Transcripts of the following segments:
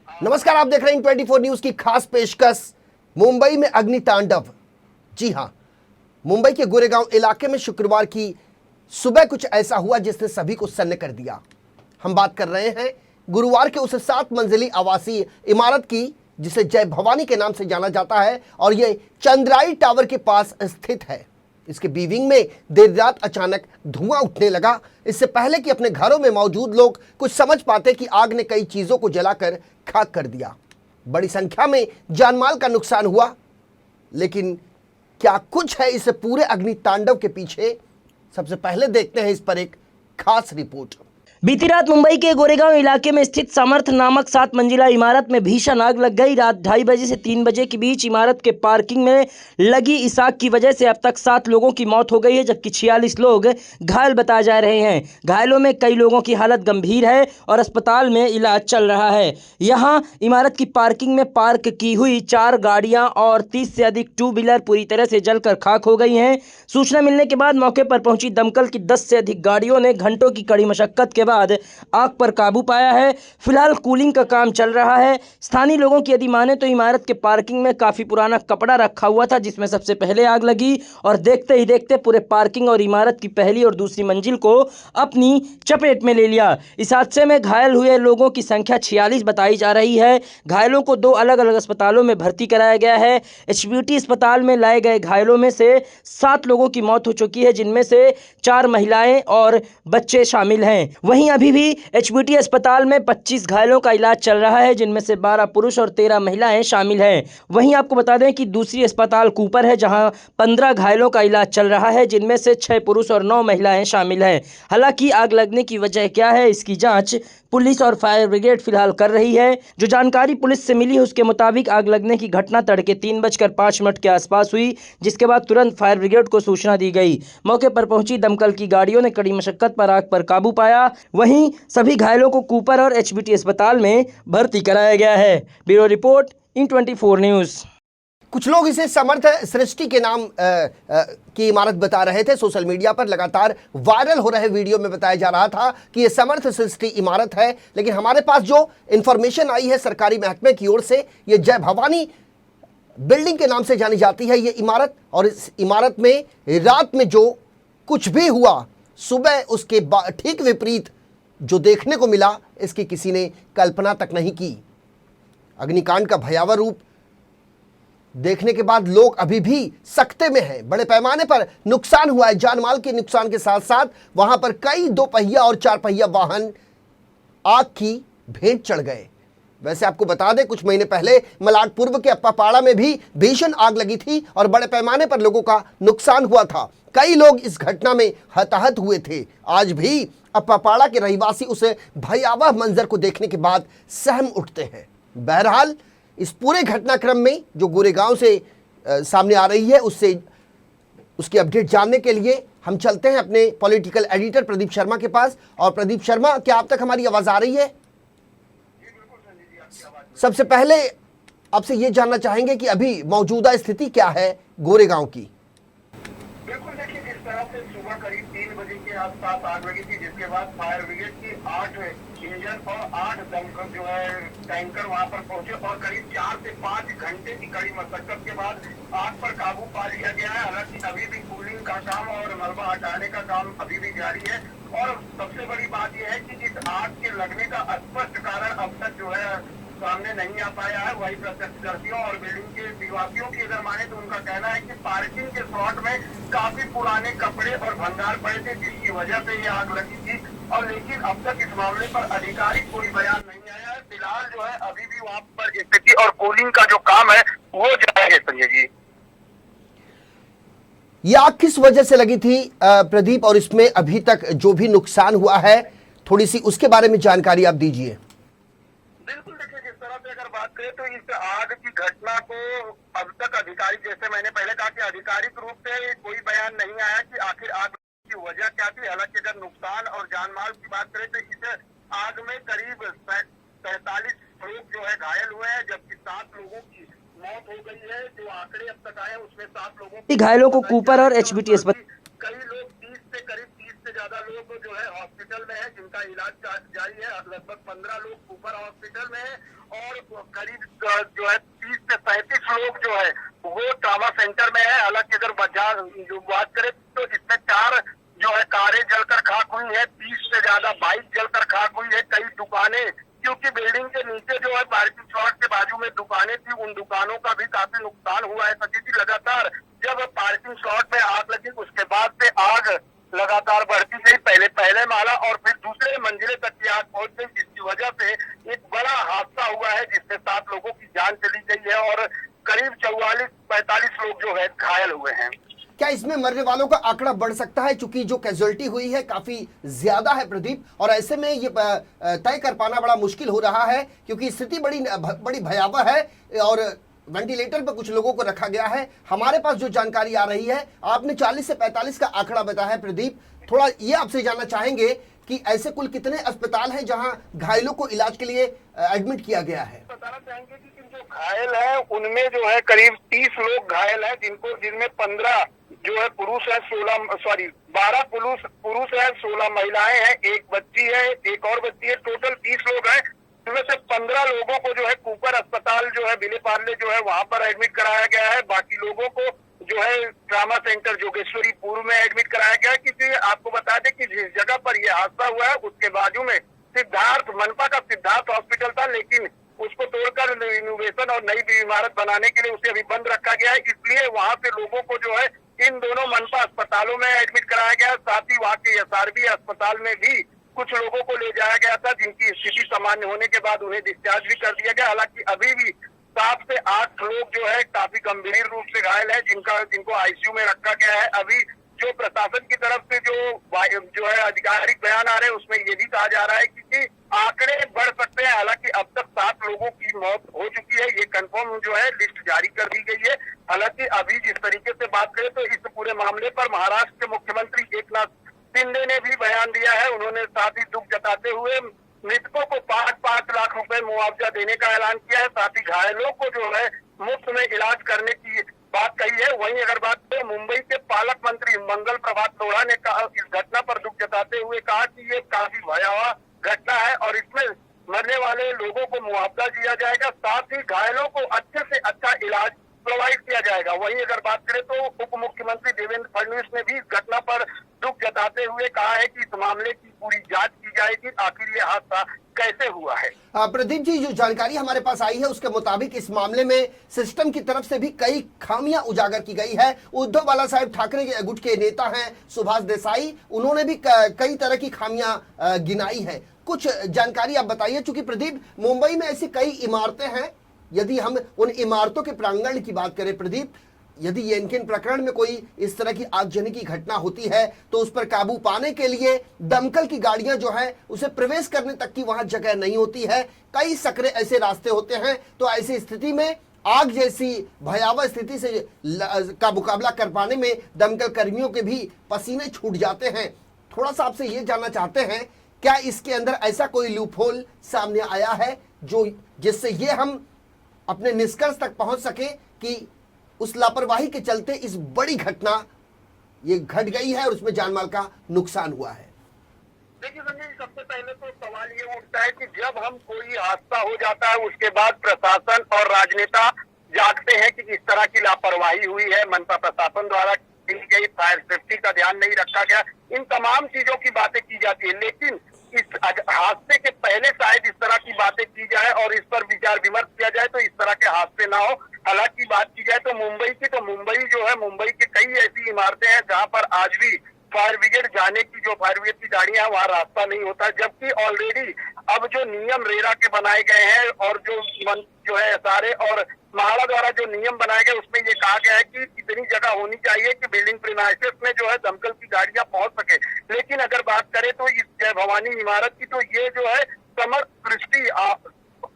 नमस्कार, आप देख रहे हैं 24 न्यूज की खास पेशकश मुंबई में अग्नि तांडव। जी हां, मुंबई के गोरेगांव इलाके में शुक्रवार की सुबह कुछ ऐसा हुआ जिसने सभी को सन्न कर दिया। हम बात कर रहे हैं गुरुवार के उस 7 मंजिली आवासीय इमारत की जिसे जय भवानी के नाम से जाना जाता है और यह चंद्राई टावर के पास स्थित है। इसके बी विंग में देर रात अचानक धुआं उठने लगा। इससे पहले कि अपने घरों में मौजूद लोग कुछ समझ पाते कि आग ने कई चीजों को जलाकर खाक कर दिया। बड़ी संख्या में जानमाल का नुकसान हुआ, लेकिन क्या कुछ है इस पूरे अग्नि तांडव के पीछे? सबसे पहले देखते हैं इस पर एक खास रिपोर्ट। बीती रात मुंबई के गोरेगांव इलाके में स्थित समर्थ नामक 7 मंजिला इमारत में भीषण आग लग गई। रात 2:30 बजे से 3 बजे के बीच इमारत के पार्किंग में लगी इस आग की वजह से अब तक 7 लोगों की मौत हो गई है, जबकि 46 लोग घायल बताए जा रहे हैं। घायलों में कई लोगों की हालत गंभीर है और अस्पताल में इलाज चल रहा है। यहाँ इमारत की पार्किंग में पार्क की हुई 4 गाड़ियां और 30 से अधिक 2 व्हीलर पूरी तरह से जलकर खाक हो गई हैं। सूचना मिलने के बाद मौके पर पहुंची दमकल की 10 से अधिक गाड़ियों ने घंटों की कड़ी मशक्कत के बाद आग पर काबू पाया है। फिलहाल कूलिंग का काम चल रहा है। स्थानीय लोगों की यदि माने तो इमारत के पार्किंग में काफी पुराना कपड़ा रखा हुआ था, जिसमें सबसे पहले आग लगी और देखते ही देखते पूरे पार्किंग और इमारत की पहली और दूसरी मंजिल को अपनी चपेट में ले लिया। इस हादसे में घायल हुए लोगों की संख्या 46 बताई जा रही है। घायलों को 2 अलग अलग अस्पतालों में भर्ती कराया गया है। एचबीटी अस्पताल में लाए गए घायलों में से 7 लोगों की मौत हो चुकी है, जिनमें से 4 महिलाएं और बच्चे शामिल हैं। वहीं अभी भी एचबीटी अस्पताल में 25 घायलों का इलाज चल रहा है, जिनमें से 12 पुरुष और 13 महिलाएं शामिल हैं। वहीं आपको बता दें कि दूसरी अस्पताल कूपर है, जहां 15 घायलों का इलाज चल रहा है, जिनमें से 6 पुरुष और 9 महिलाएं शामिल हैं। हालांकि आग लगने की वजह क्या है, इसकी जांच पुलिस और फायर ब्रिगेड फिलहाल कर रही है। जो जानकारी पुलिस से मिली है उसके मुताबिक आग लगने की घटना तड़के 3:05 के आसपास हुई, जिसके बाद तुरंत फायर ब्रिगेड को सूचना दी गई। मौके पर पहुंची दमकल की गाड़ियों ने कड़ी मशक्कत पर आग पर काबू पाया। वहीं सभी घायलों को कूपर और एचबीटी अस्पताल में भर्ती कराया गया है। ब्यूरो रिपोर्ट इन 24 न्यूज। कुछ लोग इसे समर्थ सृष्टि के नाम की इमारत बता रहे थे। सोशल मीडिया पर लगातार वायरल हो रहे वीडियो में बताया जा रहा था कि यह समर्थ सृष्टि इमारत है, लेकिन हमारे पास जो इंफॉर्मेशन आई है सरकारी महकमे की ओर से, यह जय भवानी बिल्डिंग के नाम से जानी जाती है ये इमारत। और इस इमारत में रात में जो कुछ भी हुआ, सुबह उसके ठीक विपरीत जो देखने को मिला, इसकी किसी ने कल्पना तक नहीं की। अग्निकांड का भयावह रूप देखने के बाद लोग अभी भी सकते में हैं। बड़े पैमाने पर नुकसान हुआ है। जानमाल के नुकसान के साथ साथ वहां पर कई 2 पहिया और 4 पहिया वाहन आग की भेंट चढ़ गए। वैसे आपको बता दें, कुछ महीने पहले मलाड पूर्व के अप्पापाड़ा में भी भीषण आग लगी थी और बड़े पैमाने पर लोगों का नुकसान हुआ था। कई लोग इस घटना में हताहत हुए थे। आज भी अप्पापाड़ा के रहवासी उस भयावह मंजर को देखने के बाद सहम उठते हैं। बहरहाल इस पूरे घटनाक्रम में जो गोरेगांव से सामने आ रही है, उसकी अपडेट जानने के लिए हम चलते हैं अपने पॉलिटिकल एडिटर प्रदीप शर्मा के पास। और प्रदीप शर्मा, क्या आप तक हमारी आवाज आ रही है? सबसे पहले आपसे ये जानना चाहेंगे कि अभी मौजूदा स्थिति क्या है गोरेगांव की? बिल्कुल, देखिए जिस तरह से सुबह करीब 3 बजे के आसपास आग लगी थी, जिसके बाद फायर ब्रिगेड की 8 इंजन और 8 दमकल जो है टैंकर वहां पर पहुंचे और करीब 4 से 5 घंटे की कड़ी मशक्कत के बाद आग पर काबू पा लिया गया है। हालांकि अभी भी कूलिंग का काम और मलबा हटाने का काम अभी भी जारी है। और सबसे बड़ी बात यह है कि इस आग के लगने का स्पष्ट कारण अब तक जो है सामने नहीं आ पाया है। वही प्रत्यक्षदर्शियों और बिल्डिंग के निवासियों की अगर माने तो उनका कहना है कि पार्किंग के स्लॉट में काफी पुराने कपड़े और भंगार पड़े थे, जिसकी वजह से ये आग लगी थी। और लेकिन अब तक इस मामले पर आधिकारिक कोई बयान नहीं आया है। फिलहाल जो है अभी भी वहाँ पर स्थिति और कूलिंग का जो काम है वो जारी है। संजय जी, ये आग किस वजह से लगी थी प्रदीप, और इसमें अभी तक जो भी नुकसान हुआ है थोड़ी सी उसके बारे में जानकारी आप दीजिए। बिल्कुल, देखिए जिस तरह से अगर बात करें तो इस आग की घटना को अब तक आधिकारिक, जैसे मैंने पहले कहा कि आधिकारिक रूप से कोई बयान नहीं आया कि आखिर आग की वजह क्या थी। हालांकि अगर नुकसान और जानमाल की बात करें तो इस आग में करीब 43 लोग जो है घायल हुए हैं, जबकि 7 लोगों की मौत हो गई है। जो आंकड़े अब तक आए उसमें 7 लोगों घायलों को कूपर और एचबीटी अस्पताल, कई लोग 30 से ज्यादा लोग जो है हॉस्पिटल में है, जिनका इलाज जारी है। लगभग 15 लोग ऊपर हॉस्पिटल में है और करीब जो है 30 से 37 लोग जो है वो ट्रॉमा सेंटर में है। हालांकि अगर जो बात करें तो इसमें 4 जो है कारें जलकर खाक हुई है, 30 से ज्यादा बाइक जलकर खाक हुई है। कई दुकानें, क्योंकि बिल्डिंग के नीचे जो है पार्किंग स्लॉट के बाजू में दुकानें थी, उन दुकानों का भी काफी नुकसान हुआ है। सचिन जी, लगातार जब पार्किंग स्लॉट में आग लगी उसके बाद से आग लगातार बढ़ती गई, पहले माला और फिर दूसरे मंजिले तक की आग पहुंच गई, जिसकी वजह से एक बड़ा हादसा हुआ है जिसमें 7 लोगों की जान चली गई है और करीब 44-45 लोग जो है घायल हुए हैं। क्या इसमें मरने वालों का आंकड़ा बढ़ सकता है, चूंकि जो कैजुअलिटी हुई है काफी ज्यादा है प्रदीप, और ऐसे में ये तय कर पाना बड़ा मुश्किल हो रहा है क्योंकि स्थिति बड़ी भयावह है और वेंटिलेटर पर कुछ लोगों को रखा गया है। हमारे पास जो जानकारी आ रही है, आपने 40 से 45 का आंकड़ा बताया है प्रदीप, थोड़ा ये आपसे जानना चाहेंगे कि ऐसे कुल कितने अस्पताल हैं जहां घायलों को इलाज के लिए एडमिट किया गया है? बताना चाहेंगे कि जो घायल है उनमें जो है करीब 30 लोग घायल हैं, जिनमें 15 जो है पुरुष है, 12 पुरुष है, 16 महिलाएं हैं, एक बच्ची है, एक और बच्ची है। टोटल 30 लोग हैं, जिनमें से 15 लोगों को जो है कूपर अस्पताल जो है विले पार्ले जो है वहां पर एडमिट कराया गया है। बाकी लोगों को जो है ट्रामा सेंटर जोगेश्वरी पूर्व में एडमिट कराया गया है। क्योंकि आपको बता दें कि जिस जगह पर यह हादसा हुआ है उसके बाजू में मनपा का सिद्धार्थ हॉस्पिटल था, लेकिन उसको तोड़कर इनोवेशन और नई इमारत बनाने के लिए उसे अभी बंद रखा गया है। इसलिए वहां से लोगों को जो है इन दोनों मनपा अस्पतालों में एडमिट कराया गया। साथ ही वहाँ के SRB अस्पताल में भी कुछ लोगों को ले जाया गया था, जिनकी स्थिति सामान्य होने के बाद उन्हें डिस्चार्ज भी कर दिया गया। हालांकि अभी भी 7 से 8 लोग जो है काफी गंभीर रूप से घायल है, जिनको ICU में रखा गया है। अभी जो प्रशासन की तरफ से जो है आधिकारिक बयान आ रहे हैं उसमें ये भी कहा जा रहा है कि आंकड़े बढ़ सकते हैं। हालांकि अब तक 7 लोगों की मौत हो चुकी है, ये कंफर्म जो है लिस्ट जारी कर दी गई है। हालांकि अभी जिस तरीके से बात करें तो इस पूरे मामले पर महाराष्ट्र के मुख्यमंत्री एकनाथ शिंदे ने भी बयान दिया है। उन्होंने साथ ही दुख जताते हुए मृतकों को 5-5 लाख रुपए मुआवजा देने का ऐलान किया है। साथ ही घायलों को जो है मुफ्त में इलाज करने की बात कही है। वहीं अगर बात करें मुंबई के पालक मंत्री मंगल प्रभात लोढ़ा ने कहा, इस घटना पर दुख जताते हुए कहा कि ये काफी भयावह घटना है और इसमें मरने वाले लोगों को मुआवजा दिया जाएगा, साथ ही घायलों को अच्छे से अच्छा इलाज प्रोवाइड किया जाएगा। वहीं अगर बात करें तो उप मुख्यमंत्री देवेंद्र फडणवीस ने भी इस घटना पर दुख जताते हुए कहा है कि इस मामले की पूरी जांच की जाएगी, आखिर ये हादसा कैसे हुआ है। प्रदीप जी, जो जानकारी हमारे पास आई है उसके मुताबिक इस मामले में सिस्टम की तरफ से भी कई खामियां उजागर की गई है। उद्धव बाला साहेब ठाकरे के गुट के नेता हैं सुभाष देसाई, उन्होंने भी कई तरह की खामियां गिनाई है। कुछ जानकारी आप बताइए, चूंकि प्रदीप मुंबई में ऐसी कई इमारतें हैं, यदि हम उन इमारतों के प्रांगण की बात करें प्रदीप, यदि ये इनके प्रकरण में कोई इस तरह की आगजनी की घटना होती है तो उस पर काबू पाने के लिए दमकल की गाड़ियां जो है उसे प्रवेश करने तक की वहां जगह नहीं होती है। कई सकरे ऐसे रास्ते होते हैं, तो ऐसी स्थिति में आग जैसी भयावह स्थिति से का मुकाबला कर पाने में दमकल कर्मियों के भी पसीने छूट जाते हैं। थोड़ा सा आपसे ये जानना चाहते हैं, क्या इसके अंदर ऐसा कोई लूपहोल सामने आया है जिससे ये हम अपने निष्कर्ष तक पहुंच सके कि उस लापरवाही के चलते इस बड़ी घटना ये घट गई है और उसमें जानमाल का नुकसान हुआ है? देखिए संजय, सबसे पहले तो सवाल ये उठता है कि जब हम कोई हादसा हो जाता है उसके बाद प्रशासन और राजनेता जागते हैं कि इस तरह की लापरवाही हुई है, मनपा प्रशासन द्वारा की गई फायर सेफ्टी का ध्यान नहीं रखा गया, इन तमाम चीजों की बातें की जाती है। लेकिन इस हादसे के पहले शायद इस तरह की बातें की जाए और इस पर विचार विमर्श किया जाए तो इस तरह के हादसे ना हो। हालांकि बात की जाए तो मुंबई की, तो मुंबई जो है, मुंबई की कई ऐसी इमारतें हैं जहां पर आज भी फायर ब्रिगेड जाने की, जो फायर ब्रिगेड की गाड़ियां हैं वहां रास्ता नहीं होता, जबकि ऑलरेडी अब जो नियम रेरा के बनाए गए हैं और जो है SRA और महाड़ा द्वारा जो नियम बनाए गए उसमें ये कहा गया है कि इतनी जगह होनी चाहिए कि बिल्डिंग प्रीमाइसेस में जो है दमकल की गाड़ियां पहुंच सके। लेकिन अगर बात करें तो इस जय भवानी इमारत की, तो ये जो है समर्थ दृष्टि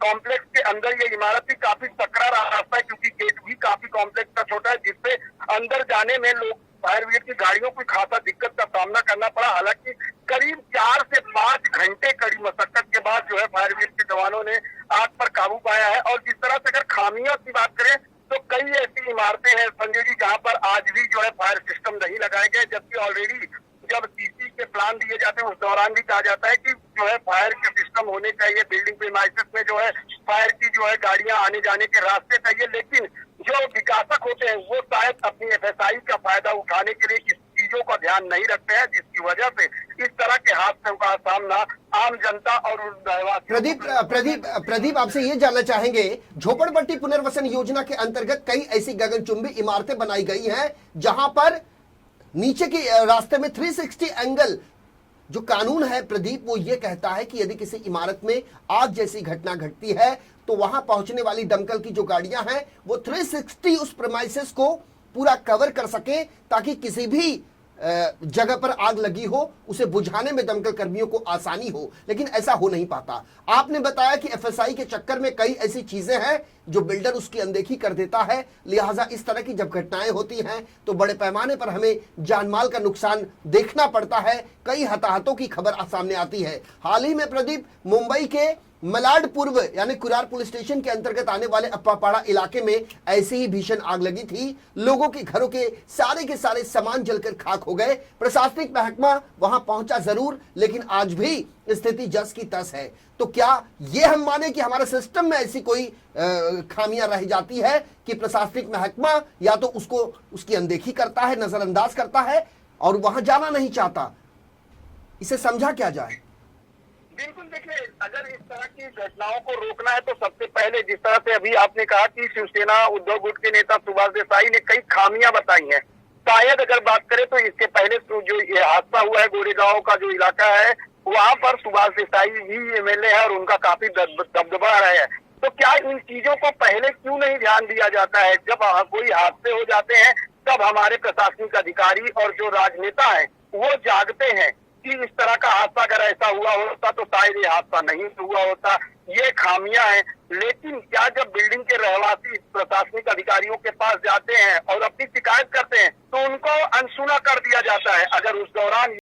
कॉम्प्लेक्स के अंदर ये इमारत भी काफी सकरा रास्ता है, क्योंकि गेट भी काफी कॉम्प्लेक्स का छोटा है, जिससे अंदर जाने में लोग फायर ब्रिगेड की गाड़ियों को खासा दिक्कत का सामना करना पड़ा। हालांकि करीब 4 से 5 घंटे कड़ी मशक्कत के बाद जो है फायर ब्रिगेड के जवानों ने आग पर काबू पाया है। और जिस तरह से अगर खामियों की बात करें तो कई ऐसी इमारतें हैं संजय जी जहां पर आज भी जो है फायर सिस्टम नहीं लगाए गए, जबकि ऑलरेडी जब सीसी के प्लान दिए जाते हैं उस दौरान भी कहा जाता है कि जो है फायर के सिस्टम होने चाहिए, बिल्डिंग प्रीमाइसेस में जो है फायर की जो है गाड़ियां आने जाने के रास्ते चाहिए। लेकिन जो विकासक होते हैं वो शायद अपनी एफएसआई का फायदा उठाने के लिए इस चीजों का ध्यान नहीं रखते हैं, जिसकी वजह से इस तरह के हादसों का सामना आम जनता और प्रदीप आपसे ये जानना चाहेंगे, झोपड़पट्टी पुनर्वसन योजना के अंतर्गत कई ऐसी गगनचुंबी इमारतें बनाई गई हैं जहां पर नीचे के रास्ते में 360 एंगल जो कानून है प्रदीप, वो ये कहता है कि यदि किसी इमारत में आग जैसी घटना घटती है तो वहां पहुंचने वाली दमकल की जो गाड़ियां हैं वो 360 उस प्रेमाइसेस को पूरा कवर कर सके ताकि किसी भी जगह पर आग लगी हो उसे बुझाने में दमकल कर्मियों को आसानी हो, लेकिन ऐसा हो नहीं पाता। आपने बताया कि एफएसआई के चक्कर में कई ऐसी चीजें हैं जो बिल्डर उसकी अनदेखी कर देता है, लिहाजा इस तरह की जब घटनाएं होती हैं तो बड़े पैमाने पर हमें जानमाल का नुकसान देखना पड़ता है, कई हताहतों की खबर सामने आती है। हाल ही में प्रदीप मुंबई के मलाड पूर्व यानी कुरार पुलिस स्टेशन के अंतर्गत आने वाले अप्पापाड़ा इलाके में ऐसी ही भीषण आग लगी थी। लोगों के घरों के सारे सामान जलकर खाक हो गए। प्रशासनिक महकमा वहां पहुंचा जरूर, लेकिन आज भी स्थिति जस की तस है। तो क्या ये हम माने कि हमारे सिस्टम में ऐसी कोई खामियां रह जाती है कि प्रशासनिक महकमा या तो उसको उसकी अनदेखी करता है, नजरअंदाज करता है और वहां जाना नहीं चाहता? इसे समझा क्या जाए? बिल्कुल, देखिए, अगर इस तरह की घटनाओं को रोकना है तो सबसे पहले जिस तरह से अभी आपने कहा कि शिवसेना उद्धव गुट के नेता सुभाष देसाई ने कई खामियां बताई हैं, शायद अगर बात करें तो इसके पहले जो ये हादसा हुआ है गोरेगांव का जो इलाका है वहां पर सुभाष देसाई ही एमएलए है और उनका काफी दबदबा है। तो क्या इन चीजों को पहले क्यों नहीं ध्यान दिया जाता है? जब कोई हादसे हो जाते हैं तब हमारे प्रशासनिक अधिकारी और जो राजनेता है वो जागते हैं कि इस तरह का हादसा अगर ऐसा हुआ होता तो शायद ये हादसा नहीं हुआ होता। ये खामियां हैं। लेकिन क्या जब बिल्डिंग के रहवासी प्रशासनिक अधिकारियों के पास जाते हैं और अपनी शिकायत करते हैं तो उनको अनसुना कर दिया जाता है? अगर उस दौरान